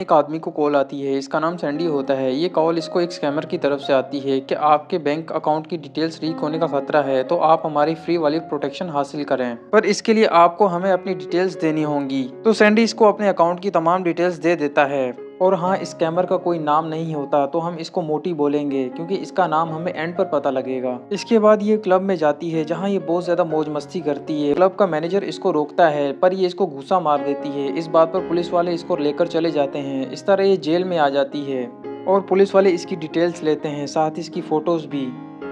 एक आदमी को कॉल आती है। इसका नाम सैंडी होता है। ये कॉल इसको एक स्कैमर की तरफ से आती है कि आपके बैंक अकाउंट की डिटेल्स लीक होने का खतरा है, तो आप हमारी फ्री वाली प्रोटेक्शन हासिल करें, पर इसके लिए आपको हमें अपनी डिटेल्स देनी होंगी। तो सैंडी इसको अपने अकाउंट की तमाम डिटेल्स दे देता है। और हाँ, स्कैमर का कोई नाम नहीं होता, तो हम इसको मोटी बोलेंगे क्योंकि इसका नाम हमें एंड पर पता लगेगा। इसके बाद ये क्लब में जाती है जहाँ ये बहुत ज्यादा मौज मस्ती करती है। क्लब का मैनेजर इसको रोकता है पर ये इसको घूसा मार देती है। इस बात पर पुलिस वाले इसको लेकर चले जाते हैं। इस तरह ये जेल में आ जाती है और पुलिस वाले इसकी डिटेल्स लेते हैं, साथ ही इसकी फोटोज भी।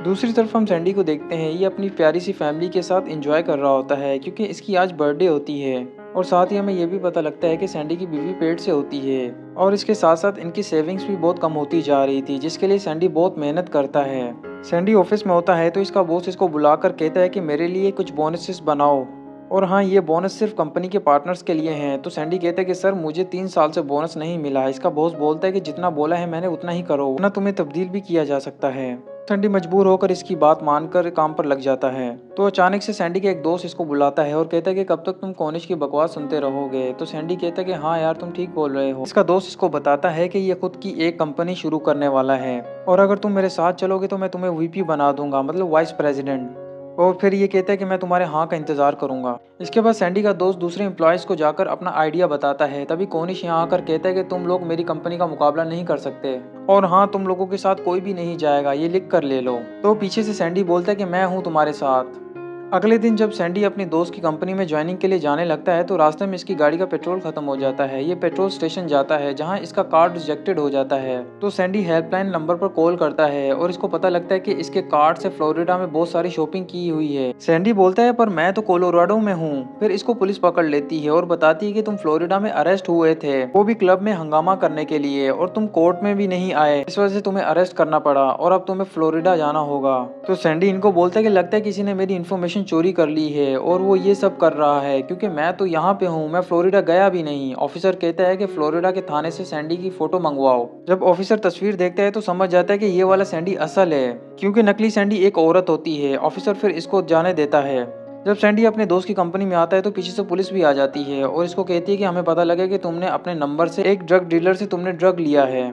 दूसरी तरफ हम सैंडी को देखते हैं। ये अपनी प्यारी सी फैमिली के साथ एंजॉय कर रहा होता है क्योंकि इसकी आज बर्थडे होती है। और साथ ही हमें ये भी पता लगता है कि सैंडी की बीवी पेट से होती है और इसके साथ साथ इनकी सेविंग्स भी बहुत कम होती जा रही थी, जिसके लिए सैंडी बहुत मेहनत करता है। सैंडी ऑफिस में होता है तो इसका बॉस इसको बुलाकर कहता है कि मेरे लिए कुछ बोनसेस बनाओ। और हाँ, ये बोनस सिर्फ कंपनी के पार्टनर्स के लिए हैं। तो सैंडी कहता है कि सर, मुझे 3 साल से बोनस नहीं मिला है। इसका बॉस बोलता है कि जितना बोला है मैंने उतना ही करो, वरना तुम्हें तब्दील भी किया जा सकता है। सैंडी मजबूर होकर इसकी बात मानकर काम पर लग जाता है। तो अचानक से सैंडी का एक दोस्त इसको बुलाता है और कहता है कि कब तक तुम कॉनिश की बकवास सुनते रहोगे। तो सैंडी कहता है कि हाँ यार, तुम ठीक बोल रहे हो। इसका दोस्त इसको बताता है कि ये खुद की एक कंपनी शुरू करने वाला है और अगर तुम मेरे साथ चलोगे तो मैं तुम्हें वीपी बना दूंगा, मतलब वाइस प्रेसिडेंट। और फिर ये कहता है कि मैं तुम्हारे हाँ का इंतजार करूंगा। इसके बाद सैंडी का दोस्त दूसरे एम्प्लॉयज को जाकर अपना आइडिया बताता है। तभी कॉनिश यहाँ आकर कहता है कि तुम लोग मेरी कंपनी का मुकाबला नहीं कर सकते और हाँ, तुम लोगों के साथ कोई भी नहीं जाएगा, ये लिख कर ले लो। तो पीछे से सैंडी बोलता है कि मैं हूँ तुम्हारे साथ। अगले दिन जब सैंडी अपनी दोस्त की कंपनी में ज्वाइनिंग के लिए जाने लगता है तो रास्ते में इसकी गाड़ी का पेट्रोल खत्म हो जाता है। ये पेट्रोल स्टेशन जाता है जहां इसका कार्ड रिजेक्टेड हो जाता है। तो सैंडी हेल्पलाइन नंबर पर कॉल करता है और इसको पता लगता है कि इसके कार्ड से फ्लोरिडा में बहुत सारी शॉपिंग की हुई है। सैंडी बोलता है पर मैं तो कोलोराडो में हूँ। फिर इसको पुलिस पकड़ लेती है और बताती है कि तुम फ्लोरिडा में अरेस्ट हुए थे, वो भी क्लब में हंगामा करने के लिए, और तुम कोर्ट में भी नहीं आए, इस वजह से तुम्हें अरेस्ट करना पड़ा और अब तुम्हें फ्लोरिडा जाना होगा। तो सैंडी इनको बोलता है कि लगता है किसी ने मेरी इन्फॉर्मेशन चोरी कर ली है और वो ये सब कर रहा है क्योंकि मैं तो यहाँ पे हूँ, मैं फ्लोरिडा गया भी नहीं। ऑफिसर कहता है कि फ्लोरिडा के थाने से सैंडी की फोटो मंगवाओ। जब ऑफिसर तस्वीर देखता है तो समझ जाता है कि ये वाला सैंडी असल है क्योंकि नकली सैंडी एक औरत होती है। ऑफिसर फिर इसको जाने देता है। जब सैंडी अपने दोस्त की कंपनी में आता है तो पीछे से पुलिस भी आ जाती है और इसको कहती है कि हमें पता लगे कि तुमने अपने नंबर से एक ड्रग डीलर से तुमने ड्रग लिया है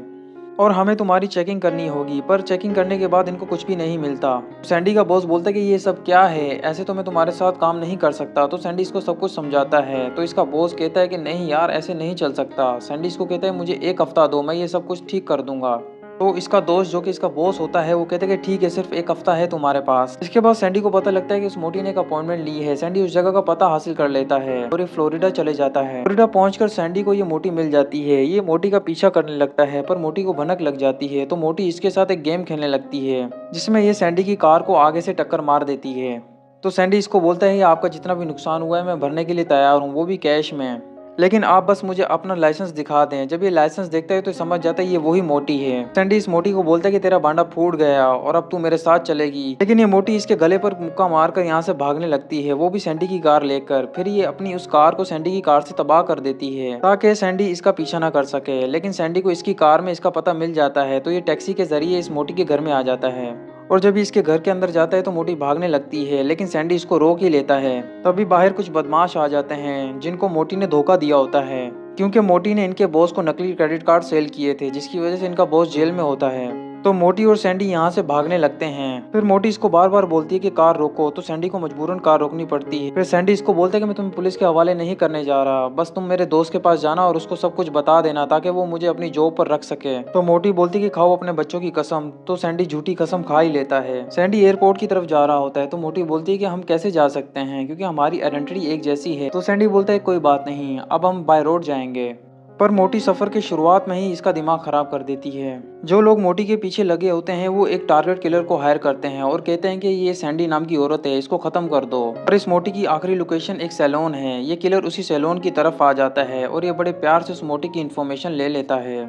और हमें तुम्हारी चेकिंग करनी होगी। पर चेकिंग करने के बाद इनको कुछ भी नहीं मिलता। सैंडी का बॉस बोलता है कि ये सब क्या है, ऐसे तो मैं तुम्हारे साथ काम नहीं कर सकता। तो सैंडी इसको सब कुछ समझाता है तो इसका बॉस कहता है कि नहीं यार, ऐसे नहीं चल सकता। सैंडी इसको कहता है मुझे 1 हफ्ता दो, मैं ये सब कुछ ठीक कर दूंगा। तो इसका दोस्त जो कि इसका बॉस होता है वो कहता है कि ठीक है, सिर्फ 1 हफ्ता है तुम्हारे पास। इसके बाद सैंडी को पता लगता है कि उस मोटी ने एक अपॉइंटमेंट ली है। सैंडी उस जगह का पता हासिल कर लेता है और ये फ्लोरिडा चले जाता है। फ्लोरिडा पहुंचकर सैंडी को ये मोटी मिल जाती है। ये मोटी का पीछा करने लगता है पर मोटी को भनक लग जाती है। तो मोटी इसके साथ एक गेम खेलने लगती है जिसमें ये सैंडी की कार को आगे से टक्कर मार देती है। तो सैंडी इसको बोलता है आपका जितना भी नुकसान हुआ है मैं भरने के लिए तैयार हूँ, वो भी कैश में, लेकिन आप बस मुझे अपना लाइसेंस दिखा दें। जब ये लाइसेंस देखता है तो समझ जाता है ये वही मोटी है। सैंडी इस मोटी को बोलता है कि तेरा भांडा फूट गया और अब तू मेरे साथ चलेगी। लेकिन ये मोटी इसके गले पर मुक्का मारकर यहाँ से भागने लगती है, वो भी सैंडी की कार लेकर। फिर ये अपनी उस कार को सैंडी की कार से तबाह कर देती है ताकि सैंडी इसका पीछा ना कर सके। लेकिन सैंडी को इसकी कार में इसका पता मिल जाता है तो ये टैक्सी के जरिए इस मोटी के घर में आ जाता है और जब इसके घर के अंदर जाता है तो मोटी भागने लगती है, लेकिन सैंडी इसको रोक ही लेता है। तभी बाहर कुछ बदमाश आ जाते हैं जिनको मोटी ने धोखा दिया होता है क्योंकि मोटी ने इनके बॉस को नकली क्रेडिट कार्ड सेल किए थे, जिसकी वजह से इनका बॉस जेल में होता है। तो मोटी और सैंडी यहाँ से भागने लगते हैं। फिर मोटी इसको बार बार बोलती है कि कार रोको, तो सैंडी को मजबूरन कार रोकनी पड़ती है। फिर सैंडी इसको बोलता है कि मैं तुम्हें पुलिस के हवाले नहीं करने जा रहा, बस तुम मेरे दोस्त के पास जाना और उसको सब कुछ बता देना ताकि वो मुझे अपनी जॉब पर रख सके। तो मोटी बोलती है कि खाओ अपने बच्चों की कसम। तो सैंडी झूठी कसम खा ही लेता है। सैंडी एयरपोर्ट की तरफ जा रहा होता है तो मोटी बोलती है कि हम कैसे जा सकते हैं क्योंकि हमारी आइडेंटिटी एक जैसी है। तो सैंडी बोलता है कोई बात नहीं, अब हम बाय रोड जाएंगे। पर मोटी सफर की शुरुआत में ही इसका दिमाग खराब कर देती है। जो लोग मोटी के पीछे लगे होते हैं वो एक टारगेट किलर को हायर करते हैं और कहते हैं कि ये सैंडी नाम की औरत है, इसको खत्म कर दो। और इस मोटी की आखिरी लोकेशन एक सैलून है। ये किलर उसी सैलून की तरफ आ जाता है और ये बड़े प्यार से उस मोटी की इन्फॉर्मेशन ले लेता है।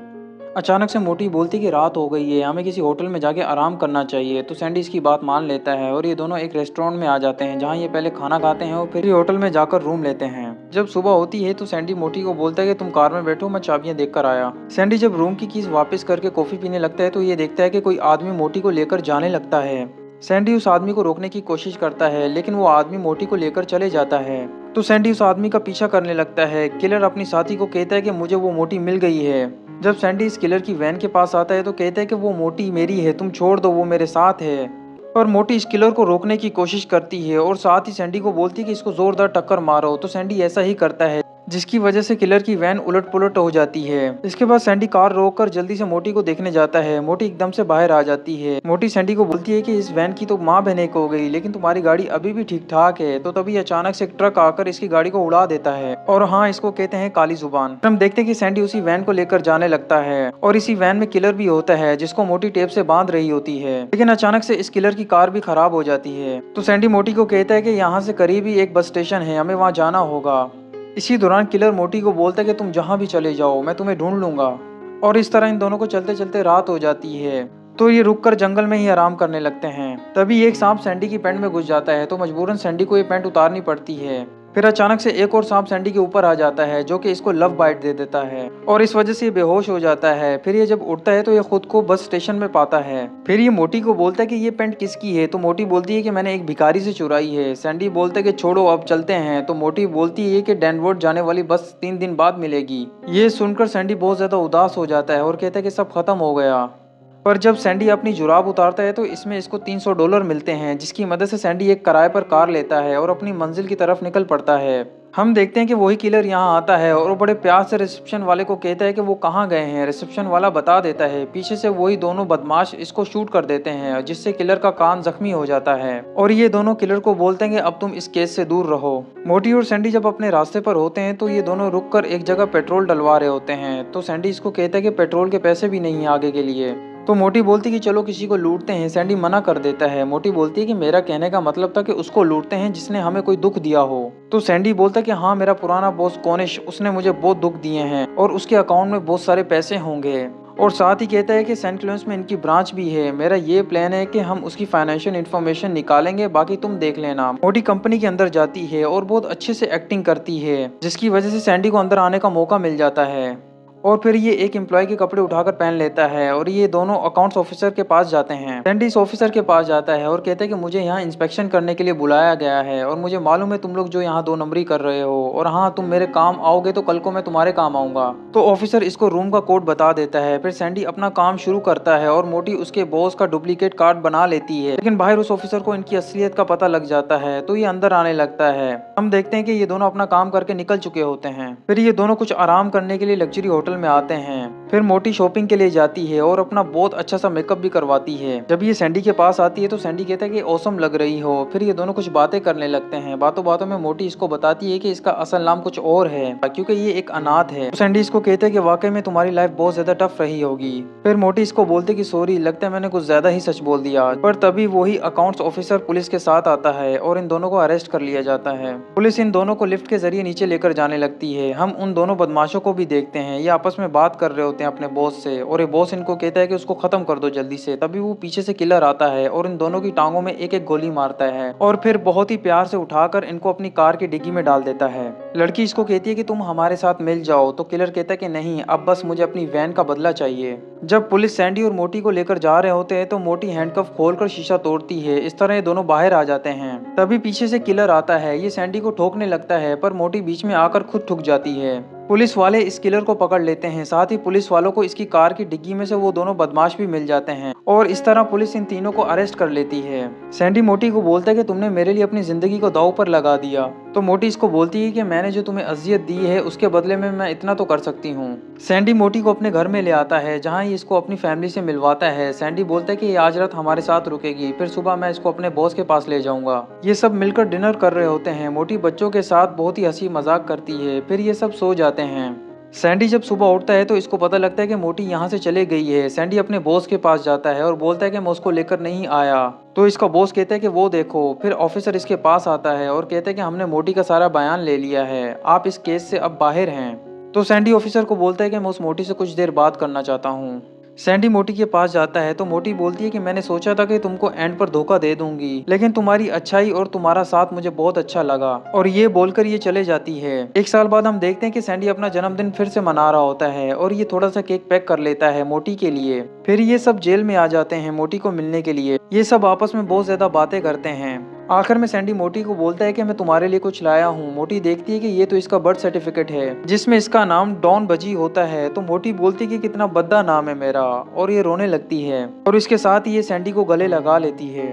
अचानक से मोटी बोलती कि रात हो गई है, हमें किसी होटल में जाके आराम करना चाहिए। तो सैंडी इसकी बात मान लेता है और ये दोनों एक रेस्टोरेंट में आ जाते हैं जहाँ ये पहले खाना खाते हैं और फिर ये होटल में जाकर रूम लेते हैं। जब सुबह होती है तो सैंडी मोटी को बोलता है कि तुम कार में बैठो, मैं चाबियां देख कर आया। सैंडी जब रूम की कीज वापस करके कॉफी पीने लगता है तो ये देखता है कि कोई आदमी मोटी को लेकर जाने लगता है। सैंडी उस आदमी को रोकने की कोशिश करता है लेकिन वो आदमी मोटी को लेकर चले जाता है। तो सैंडी उस आदमी का पीछा करने लगता है। किलर अपनी साथी को कहता है कि मुझे वो मोटी मिल गई है। जब सैंडी इस किलर की वैन के पास आता है तो कहता है कि वो मोटी मेरी है, तुम छोड़ दो, वो मेरे साथ है। पर मोटी इस किलर को रोकने की कोशिश करती है और साथ ही सैंडी को बोलती है कि इसको जोरदार टक्कर मारो। तो सैंडी ऐसा ही करता है, जिसकी वजह से किलर की वैन उलट पुलट हो जाती है। इसके बाद सैंडी कार रोककर जल्दी से मोटी को देखने जाता है। मोटी एकदम से बाहर आ जाती है। मोटी सैंडी को बोलती है कि इस वैन की तो माँ बहने को हो गई, लेकिन तुम्हारी गाड़ी अभी भी ठीक ठाक है। तो तभी अचानक से एक ट्रक आकर इसकी गाड़ी को उड़ा देता है और हाँ, इसको कहते हैं काली जुबान। हम देखते हैं कि सैंडी उसी वैन को लेकर जाने लगता है और इसी वैन में किलर भी होता है, जिसको मोटी टेप से बांध रही होती है। लेकिन अचानक से इस किलर की कार भी खराब हो जाती है। तो सैंडी मोटी को कहता है कि यहाँ से करीब ही एक बस स्टेशन है, हमें वहाँ जाना होगा। इसी दौरान किलर मोटी को बोलता है कि तुम जहां भी चले जाओ, मैं तुम्हें ढूंढ लूंगा। और इस तरह इन दोनों को चलते चलते रात हो जाती है। तो ये रुककर जंगल में ही आराम करने लगते हैं। तभी एक सांप सैंडी की पैंट में घुस जाता है, तो मजबूरन सैंडी को ये पैंट उतारनी पड़ती है। फिर अचानक से एक और सांप सैंडी के ऊपर आ जाता है, जो कि इसको लव बाइट दे देता है और इस वजह से ये बेहोश हो जाता है। फिर ये जब उठता है तो ये खुद को बस स्टेशन में पाता है। फिर ये मोटी को बोलता है कि ये पैंट किसकी है। तो मोटी बोलती है कि मैंने एक भिखारी से चुराई है। सैंडी बोलता है कि छोड़ो, अब चलते हैं। तो मोटी बोलती है कि डेनवर्थ जाने वाली बस 3 दिन बाद मिलेगी। ये सुनकर सैंडी बहुत ज्यादा उदास हो जाता है और कहता है कि सब खत्म हो गया। पर जब सैंडी अपनी जुराब उतारता है तो इसमें इसको $300 मिलते हैं, जिसकी मदद से सैंडी एक किराए पर कार लेता है और अपनी मंजिल की तरफ निकल पड़ता है। हम देखते हैं कि वही किलर यहाँ आता है और वो बड़े प्यार से रिसेप्शन वाले को कहता है कि वो कहाँ गए हैं। रिसेप्शन वाला बता देता है। पीछे से वही दोनों बदमाश इसको शूट कर देते हैं, जिससे किलर का कान जख्मी हो जाता है और ये दोनों किलर को बोलते हैं कि अब तुम इस केस से दूर रहो। मोटी और सैंडी जब अपने रास्ते पर होते हैं तो ये दोनों रुककर एक जगह पेट्रोल डलवा रहे होते हैं। तो सैंडी इसको कहता है कि पेट्रोल के पैसे भी नहीं है आगे के लिए। तो मोटी बोलती कि चलो किसी को लूटते हैं। सैंडी मना कर देता है। मोटी बोलती है कि मेरा कहने का मतलब था कि उसको लूटते हैं जिसने हमें कोई दुख दिया हो। तो सैंडी बोलता है कि हाँ, मेरा पुराना बॉस कॉनिश, उसने मुझे बहुत दुख दिए हैं और उसके अकाउंट में बहुत सारे पैसे होंगे। और साथ ही कहता है कि सेंट क्लेमेंस में इनकी ब्रांच भी है। मेरा ये प्लान है कि हम उसकी फाइनेंशियल इन्फॉर्मेशन निकालेंगे, बाकी तुम देख लेना। मोटी कंपनी के अंदर जाती है और बहुत अच्छे से एक्टिंग करती है, जिसकी वजह से सैंडी को अंदर आने का मौका मिल जाता है। और फिर ये एक एम्प्लॉय के कपड़े उठाकर पहन लेता है और ये दोनों अकाउंट्स ऑफिसर के पास जाते हैं। सैंडी इस ऑफिसर के पास जाता है और कहता है कि मुझे यहाँ इंस्पेक्शन करने के लिए बुलाया गया है और मुझे मालूम है तुम लोग जो यहाँ 2 नंबरी कर रहे हो, और हाँ, तुम मेरे काम आओगे तो कल को मैं तुम्हारे काम आऊंगा। तो ऑफिसर इसको रूम का कोड बता देता है। फिर सैंडी अपना काम शुरू करता है और मोटी उसके बॉस का डुप्लीकेट कार्ड बना लेती है। लेकिन बाहर उस ऑफिसर को इनकी असलियत का पता लग जाता है, तो ये अंदर आने लगता है। हम देखते हैं कि ये दोनों अपना काम करके निकल चुके होते हैं। फिर ये दोनों कुछ आराम करने के लिए लग्जरी होटल में आते हैं। फिर मोटी शॉपिंग के लिए जाती है और अपना बहुत अच्छा सा मेकअप भी करवाती है। जब ये सैंडी के पास आती है तो सैंडी कहता है कि ऑसम लग रही हो। फिर ये दोनों कुछ बातें करने लगते हैं। बातों बातों में मोटी इसको बताती है कि इसका असल नाम कुछ और है, क्योंकि ये एक अनाथ है। तो सैंडी इसको कहते हैं कि वाकई में तुम्हारी लाइफ बहुत ज्यादा टफ रही होगी। फिर मोटी इसको बोलते कि सॉरी, लगता है मैंने कुछ ज्यादा ही सच बोल दिया। पर तभी वही अकाउंट्स ऑफिसर पुलिस के साथ आता है और इन दोनों को अरेस्ट कर लिया जाता है। पुलिस इन दोनों को लिफ्ट के जरिए नीचे लेकर जाने लगती है। हम उन दोनों बदमाशों को भी देखते हैं, ये आपस में बात कर रहे होते हैं अपने बॉस से, और ये बॉस इनको कहता है कि उसको खत्म कर दो जल्दी से। तभी वो पीछे से किलर आता है और इन दोनों की टांगों में एक एक गोली मारता है और फिर बहुत ही प्यार से उठाकर इनको अपनी कार की डिग्गी में डाल देता है। लड़की इसको कहती है कि तुम हमारे साथ मिल जाओ। तो किलर कहता है कि नहीं, अब बस मुझे अपनी वैन का बदला चाहिए। जब पुलिस सैंडी और मोटी को लेकर जा रहे होते हैं तो मोटी हैंडकफ खोलकर शीशा तोड़ती है। इस तरह ये दोनों बाहर आ जाते हैं। तभी पीछे से किलर आता है। ये सैंडी को ठोकने लगता है, पर मोटी बीच में आकर खुद ठुक जाती है। पुलिस वाले इस किलर को पकड़ लेते हैं। साथ ही पुलिस वालों को इसकी कार की डिग्गी में से वो दोनों बदमाश भी मिल जाते हैं और इस तरह पुलिस इन तीनों को अरेस्ट कर लेती है। सैंडी मोटी को बोलता है कि तुमने मेरे लिए अपनी जिंदगी को दांव पर लगा दिया। तो मोटी इसको बोलती है कि मैंने जो तुम्हें अजियत दी है उसके बदले में मैं इतना तो कर सकती हूँ। सैंडी मोटी को अपने घर में ले आता है, जहाँ ये इसको अपनी फैमिली से मिलवाता है। सैंडी बोलता है कि ये आज रात हमारे साथ रुकेगी, फिर सुबह मैं इसको अपने बॉस के पास ले जाऊंगा। ये सब मिलकर डिनर कर रहे होते हैं। मोटी बच्चों के साथ बहुत ही हंसी मजाक करती है। फिर ये सब सो जाते हैं। सैंडी जब सुबह उठता है तो इसको पता लगता है कि मोटी यहाँ से चले गई है। सैंडी अपने बॉस के पास जाता है और बोलता है कि मैं उसको लेकर नहीं आया। तो इसका बॉस कहता है कि वो देखो। फिर ऑफिसर इसके पास आता है और कहता है कि हमने मोटी का सारा बयान ले लिया है, आप इस केस से अब बाहर हैं। तो सैंडी ऑफिसर को बोलता है कि मैं उस मोटी से कुछ देर बात करना चाहता हूँ। सैंडी मोटी के पास जाता है तो मोटी बोलती है कि मैंने सोचा था कि तुमको एंड पर धोखा दे दूंगी, लेकिन तुम्हारी अच्छाई और तुम्हारा साथ मुझे बहुत अच्छा लगा। और ये बोलकर ये चले जाती है। 1 साल बाद हम देखते हैं कि सैंडी अपना जन्मदिन फिर से मना रहा होता है और ये थोड़ा सा केक पैक कर लेता है मोटी के लिए। फिर ये सब जेल में आ जाते हैं मोटी को मिलने के लिए। ये सब आपस में बहुत ज्यादा बातें करते हैं आखिर में सैंडी मोटी को बोलता है कि मैं तुम्हारे लिए कुछ लाया हूँ। मोटी देखती है कि ये तो इसका बर्थ सर्टिफिकेट है जिसमें इसका नाम डॉन बजी होता है। तो मोटी बोलती है कि कितना भद्दा नाम है मेरा, और ये रोने लगती है और इसके साथ ही ये सैंडी को गले लगा लेती है।